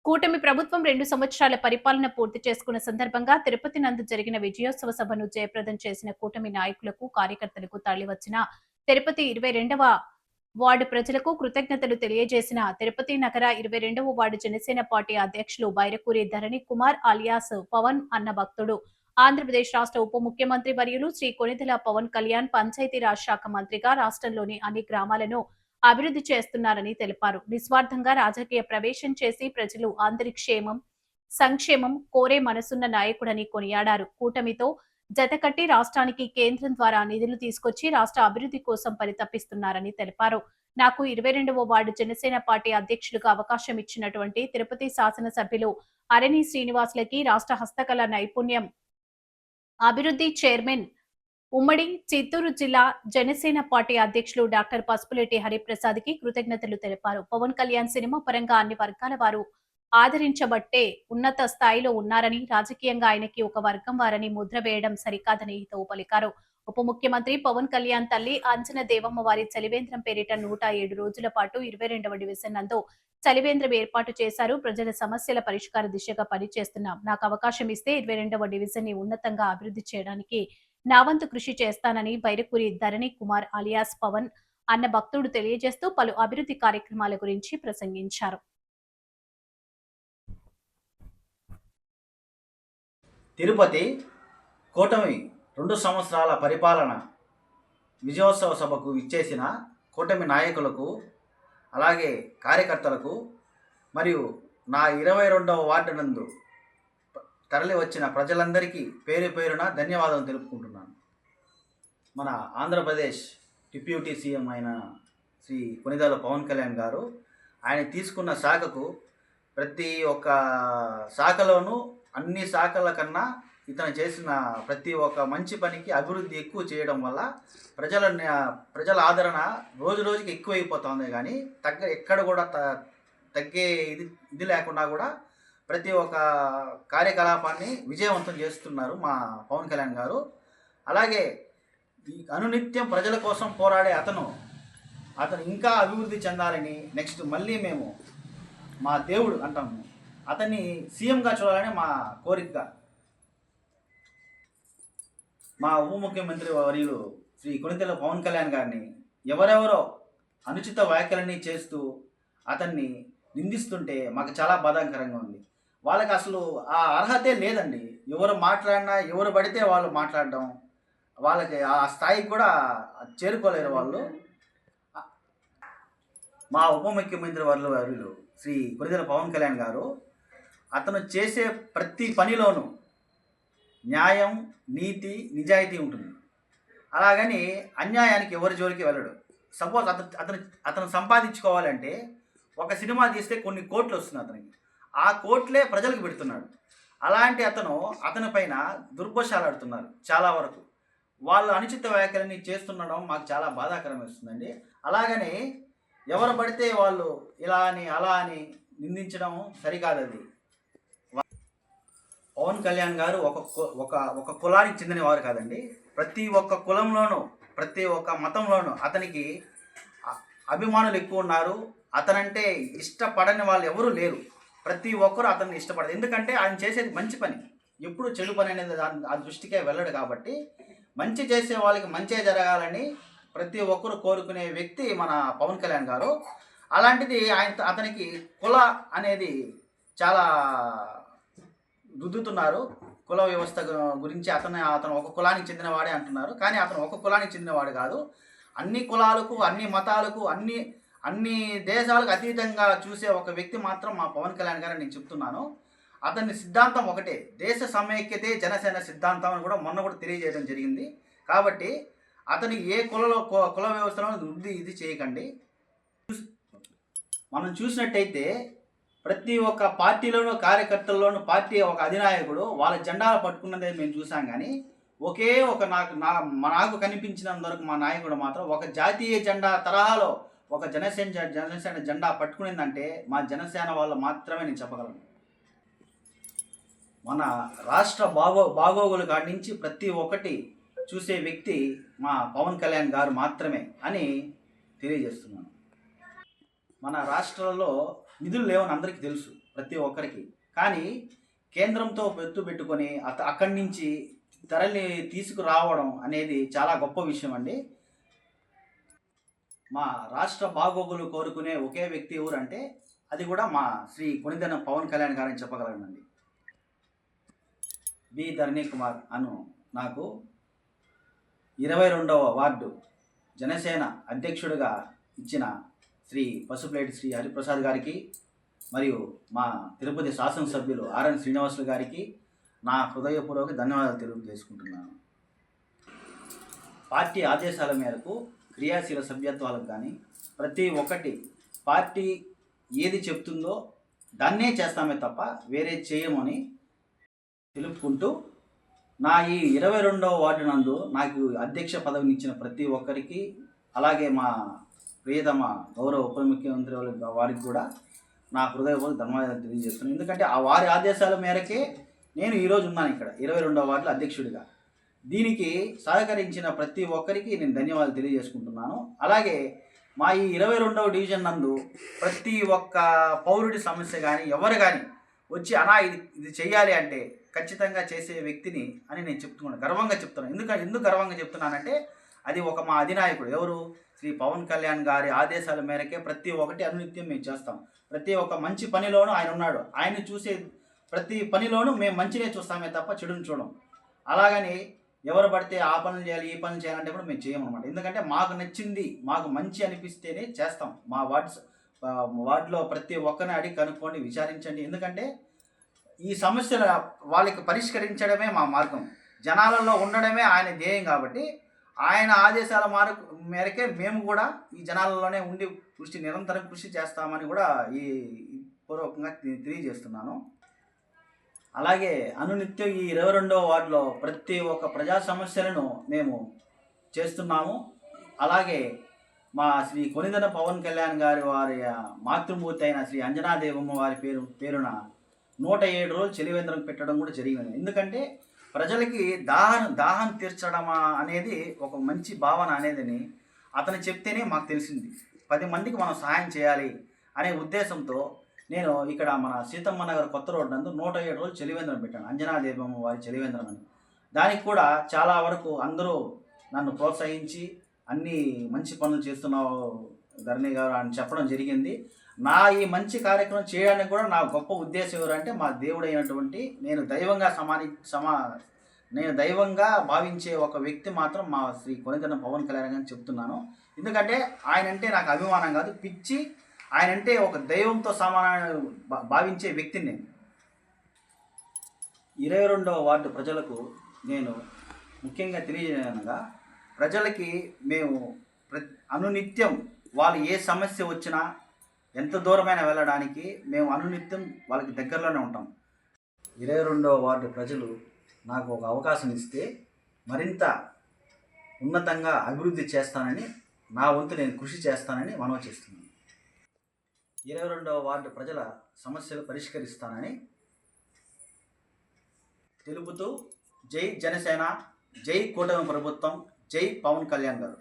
కూటమి ప్రభుత్వం 2 సంవత్సరాల పరిపాలన పూర్తి చేసుకున్న సందర్భంగా తిరుపతి నందు జరిగిన విజయోత్సవ సభను జయప్రదం చేసిన కూటమి నాయకులకు, కార్యకర్తలకు తరలివచ్చిన తిరుపతి 22వ వార్డు ప్రజలకు కృతజ్ఞతలు తెలియజేసిన తిరుపతి నగర 22వ వార్డు జనసేన పార్టీ అధ్యక్షులు బైరకూరి ధరణి కుమార్ అలియాస్ పవన్ అన్న భక్తుడు, ఆంధ్రప్రదేశ్ రాష్ట్ర ఉప ముఖ్యమంత్రి వర్యులు శ్రీ కొణిదెల పవన్ కళ్యాణ్ పంచాయతీరాజ్ శాఖ మంత్రిగా రాష్ట్రంలోని అన్ని గ్రామాలను అభివృద్ధి చేస్తున్నారని తెలిపారు. నిస్వార్థంగా రాజకీయ ప్రవేశం చేసి ప్రజలు అందరి క్షేమం, సంక్షేమం కోరే మనసున్న నాయకుడని కొనియాడారు. కూటమితో జతకట్టి రాష్ట్రానికి కేంద్రం ద్వారా నిధులు తీసుకొచ్చి రాష్ట్ర అభివృద్ధి కోసం పరితపిస్తున్నారని తెలిపారు. నాకు 22వ వార్డు జనసేన పార్టీ అధ్యక్షులుగా అవకాశం ఇచ్చినటువంటి తిరుపతి శాసనసభ్యులు అరణి శ్రీనివాసులకి, రాష్ట్ర హస్తకళ నైపుణ్యం అభివృద్ధి చైర్మన్ ఉమ్మడి చిత్తూరు జిల్లా జనసేన పార్టీ అధ్యక్షులు డాక్టర్ పసుపులేటి హరిప్రసాద్ కి కృతజ్ఞతలు తెలిపారు. పవన్ కళ్యాణ్ సినిమా పరంగా అన్ని వర్గాల వారు ఆదరించబట్టే ఉన్నత స్థాయిలో ఉన్నారని, రాజకీయంగా ఆయనకి ఒక వర్గం వారని ముద్ర వేయడం సరికాదని హితవు పలికారు. ఉప ముఖ్యమంత్రి పవన్ కళ్యాణ్ తల్లి అంజన దేవమ్మ వారి చలివేంద్రం పేరిట 107 రోజుల పాటు 22వ డివిజన్ నందు చలివేంద్రం ఏర్పాటు చేశారు. ప్రజల సమస్యల పరిష్కార దిశగా పనిచేస్తున్నాం. నాకు అవకాశం ఇస్తే 22వ డివిజన్ ని ఉన్నతంగా అభివృద్ధి చేయడానికి నా వంతు కృషి చేస్తానని బైరకూరి ధరణి కుమార్ అలియాస్ పవన్ అన్న భక్తుడు తెలియజేస్తూ పలు అభివృద్ధి కార్యక్రమాల గురించి ప్రసంగించారు. తిరుపతి కూటమి 2 సంవత్సరాల పరిపాలన విజయోత్సవ సభకు ఇచ్చేసిన కూటమి నాయకులకు, అలాగే కార్యకర్తలకు మరియు నా 22వ వార్డు నందు తరలి వచ్చిన ప్రజలందరికీ పేరు పేరున ధన్యవాదాలు తెలుపుకుంటున్నాను. మన ఆంధ్రప్రదేశ్ డిప్యూటీ సీఎం అయిన శ్రీ కొణిదెల పవన్ కళ్యాణ్ గారు ఆయన తీసుకున్న శాఖకు ప్రతి ఒక్క శాఖలోనూ అన్ని శాఖల కన్నా ఇతను చేసిన ప్రతి ఒక్క మంచి పనికి అభివృద్ధి ఎక్కువ చేయడం వల్ల ప్రజల ఆదరణ రోజు రోజుకి ఎక్కువైపోతుంది. కానీ ఎక్కడ కూడా తగ్గే ఇది లేకుండా కూడా ప్రతి ఒక్క కార్యకలాపాన్ని విజయవంతం చేస్తున్నారు మా పవన్ కళ్యాణ్ గారు. అలాగే అనునిత్యం ప్రజల కోసం పోరాడే అతను ఇంకా అభివృద్ధి చెందాలని, నెక్స్ట్ మళ్ళీ మేము మా దేవుడు అంటాము, అతన్ని సీఎంగా చూడాలని మా కోరిక. మా ఉప ముఖ్యమంత్రి వర్యులు శ్రీ కొణిదెల పవన్ కళ్యాణ్ గారిని ఎవరెవరో అనుచిత వ్యాఖ్యలన్నీ చేస్తూ అతన్ని నిందిస్తుంటే మాకు చాలా బాధాకరంగా ఉంది. వాళ్ళకి అసలు ఆ అర్హతే లేదండి. ఎవరు మాట్లాడినా, ఎవరు పడితే వాళ్ళు మాట్లాడడం, వాళ్ళకి ఆ స్థాయికి కూడా చేరుకోలేరు వాళ్ళు. మా ఉప ముఖ్యమంత్రి వర్యులు శ్రీ కొణిదెల పవన్ కళ్యాణ్ గారు అతను చేసే ప్రతి పనిలోనూ న్యాయం, నీతి, నిజాయితీ ఉంటుంది. అలాగని అన్యాయానికి ఎవరి జోలికి వెళ్ళడు. సపోజ్ అతను సంపాదించుకోవాలంటే ఒక సినిమా తీస్తే కొన్ని కోట్లు వస్తుంది అతనికి, ఆ కోట్లే ప్రజలకు పెడుతున్నాడు. అలాంటి అతని పైన దుర్భాషలాడుతున్నారు చాలా వరకు. వాళ్ళు అనుచిత వ్యాఖ్యలని చేస్తుండడం మాకు చాలా బాధాకరం వేస్తుందండి. అలాగని ఎవరు పడితే వాళ్ళు ఇలా అని అలా అని నిందించడం సరికాదది. పవన్ కళ్యాణ్ గారు ఒక కులానికి చెందిన వారు కాదండి. ప్రతి ఒక్క కులంలోనూ, ప్రతి ఒక్క మతంలోనూ అతనికి అభిమానులు ఎక్కువ ఉన్నారు. అతనంటే ఇష్టపడని వాళ్ళు ఎవరూ లేరు. ప్రతి ఒక్కరు అతన్ని ఇష్టపడదు. ఎందుకంటే ఆయన చేసేది మంచి పని, ఎప్పుడు చెడు పని అనేది ఆ దృష్టికే వెళ్ళడు. కాబట్టి మంచి చేసే వాళ్ళకి మంచే జరగాలని ప్రతి ఒక్కరు కోరుకునే వ్యక్తి మన పవన్ కళ్యాణ్ గారు. అలాంటిది అతనికి కుల అనేది చాలా రుద్దుతున్నారు. కుల వ్యవస్థ గురించి అతను ఒక కులానికి చెందినవాడే అంటున్నారు. కానీ అతను ఒక కులానికి చెందినవాడు కాదు. అన్ని కులాలకు, అన్ని మతాలకు, అన్ని దేశాలకు అతీతంగా చూసే ఒక వ్యక్తి మాత్రం మా పవన్ కళ్యాణ్ గారు నేను చెప్తున్నాను. అతని సిద్ధాంతం ఒకటే, దేశ సమైక్యతే జనసేన సిద్ధాంతం అని కూడా మొన్న కూడా తెలియజేయడం జరిగింది. కాబట్టి అతని ఏ కుల వ్యవస్థలో ఇది చేయకండి. మనం చూసినట్టయితే ప్రతి ఒక్క పార్టీలోనూ, కార్యకర్తల్లోనూ పార్టీ ఒక అధినాయకుడు వాళ్ళ జెండాలు పట్టుకున్నదే మేము చూసాం. కానీ ఒకే ఒక నాకు కనిపించినంత వరకు మా నాయకుడు మాత్రం ఒక జాతీయ జెండా తరహాలో ఒక జనసేన జెండా పట్టుకునిందంటే మా జనసేన వాళ్ళు మాత్రమే నేను చెప్పగలను. మన రాష్ట్ర బాగోగుల కాడి నుంచి ప్రతి ఒక్కటి చూసే వ్యక్తి మా పవన్ కళ్యాణ్ గారు మాత్రమే అని తెలియజేస్తున్నాను. మన రాష్ట్రంలో నిధులు లేవని అందరికీ తెలుసు, ప్రతి ఒక్కరికి. కానీ కేంద్రంతో పొత్తు పెట్టుకొని అక్కడి నుంచి తరలి తీసుకురావడం అనేది చాలా గొప్ప విషయం అండి. మా రాష్ట్ర బాగోగులు కోరుకునే ఒకే వ్యక్తి ఎవరంటే అది కూడా మా శ్రీ కొనిదెన పవన్ కళ్యాణ్ గారని చెప్పగలనండి. బి ధరణి కుమార్ అను నాకు 22వ వార్డు జనసేన అధ్యక్షుడిగా ఇచ్చిన శ్రీ పసుపులేటి శ్రీ హరిప్రసాద్ గారికి మరియు మా తిరుపతి శాసనసభ్యులు ఆర్ఎన్ శ్రీనివాసులు గారికి నా హృదయపూర్వక ధన్యవాదాలు తెలియజేసుకుంటున్నాను. పార్టీ ఆదేశాల మేరకు క్రియాశీల సభ్యత్వాలకు కానీ ప్రతి ఒక్కటి పార్టీ ఏది చెప్తుందో దాన్నే చేస్తామే తప్ప వేరే చేయమని తెలుపుకుంటూ, నా ఈ 22వ వార్డు నందు నాకు అధ్యక్ష పదవిని ఇచ్చిన ప్రతి ఒక్కరికి, అలాగే మా ప్రియతమ గౌరవ ఉప ముఖ్యమంత్రి వారికి కూడా నా హృదయపూర్వక ధన్యవాదాలు తెలియజేస్తున్నాను. ఎందుకంటే ఆ వారి ఆదేశాల మేరకే నేను ఈరోజు ఉన్నాను ఇక్కడ 22వ వార్డులో అధ్యక్షుడిగా. దీనికి సహకరించిన ప్రతి ఒక్కరికి నేను ధన్యవాదాలు తెలియజేసుకుంటున్నాను. అలాగే మా ఈ 22వ డివిజన్ నందు ప్రతి ఒక్క పౌరుడి సమస్య కానీ ఎవరు కానీ వచ్చి అనా ఇది చెయ్యాలి అంటే ఖచ్చితంగా చేసే వ్యక్తిని అని నేను చెప్తున్నాను, గర్వంగా చెప్తున్నాను. ఎందుకు గర్వంగా చెప్తున్నానంటే అది మా అధినాయకుడు ఎవరు, శ్రీ పవన్ కళ్యాణ్ గారి ఆదేశాల మేరకే ప్రతి ఒక్కటి అనునిత్యం మేము చేస్తాం. ప్రతి ఒక్క మంచి పనిలోనూ ఆయన ఉన్నాడు. ఆయన చూసే ప్రతి పనిలోనూ మేము మంచినే చూస్తామే తప్ప చెడుని చూడం. అలాగని ఎవరు పడితే ఆ పనులు చేయాలి ఈ పనులు చేయాలంటే కూడా మేము చేయమన్నమాట. ఎందుకంటే మాకు నచ్చింది, మాకు మంచి అనిపిస్తేనే చేస్తాం. మా వార్డులో ప్రతి ఒక్కరిని అడిగి కనుక్కోండి, విచారించండి. ఎందుకంటే ఈ సమస్యలు వాళ్ళకి పరిష్కరించడమే మా మార్గం, జనాలలో ఉండడమే ఆయన ధ్యేయం. కాబట్టి ఆయన ఆదేశాల మేరకే మేము కూడా ఈ జనాలలోనే ఉండి నిరంతరం కృషి చేస్తామని కూడా ఈ పూర్వకంగా తెలియజేస్తున్నాను. అలాగే అనునిత్యం ఈ 22వ వార్డులో ప్రతి ఒక్క ప్రజా సమస్యలను మేము చేస్తున్నాము. అలాగే మా శ్రీ కొనిదెన పవన్ కళ్యాణ్ గారి వారి మాతృమూర్తి అయిన శ్రీ అంజనాదేవమ్మ వారి పేరున 107 రోజులు చలివేంద్రం పెట్టడం కూడా జరిగింది. ఎందుకంటే ప్రజలకి దాహం తీర్చడం అనేది ఒక మంచి భావన అనేదని అతను చెప్తేనే మాకు తెలిసింది. 10 మందికి మనం సహాయం చేయాలి అనే ఉద్దేశంతో నేను ఇక్కడ మన సీతమ్మ నగర్ కొత్త రోడ్ నందు 107 రోజులు చలివేంద్రం పెట్టాను, అంజనాదేవమ్మ వారి చలివేంద్రం అని. దానికి కూడా చాలా వరకు అందరూ నన్ను ప్రోత్సహించి అన్ని మంచి పనులు చేస్తున్నావు ధరణి గారు అని చెప్పడం జరిగింది. నా ఈ మంచి కార్యక్రమం చేయడానికి కూడా నా గొప్ప ఉద్దేశం ఎవరంటే మా దేవుడైనటువంటి నేను దైవంగా భావించే ఒక వ్యక్తి మాత్రం మా శ్రీ కొనిదెన పవన్ కళ్యాణ్ అని చెప్తున్నాను. ఎందుకంటే ఆయన అంటే నాకు అభిమానం కాదు, పిచ్చి. ఆయన అంటే ఒక దైవంతో సమానంగా భావించే వ్యక్తిని నేను. 22వ వార్డు ప్రజలకు నేను ముఖ్యంగా తెలియజేయనగా, ప్రజలకి మేము అనునిత్యం వాళ్ళు ఏ సమస్య వచ్చినా ఎంత దూరమైనా వెళ్ళడానికి మేము అనునిత్యం వాళ్ళకి దగ్గరలోనే ఉంటాం. 22వ వార్డు ప్రజలు నాకు ఒక అవకాశం ఇస్తే మరింత ఉన్నతంగా అభివృద్ధి చేస్తానని, నా వంతు నేను కృషి చేస్తానని మనవి చేస్తున్నాను. 22వ వార్డు ప్రజల సమస్యలు పరిష్కరిస్తానని తెలుపుతూ జై జనసేన, జై కూటమి ప్రభుత్వం, జై పవన్ కళ్యాణ్ గారు.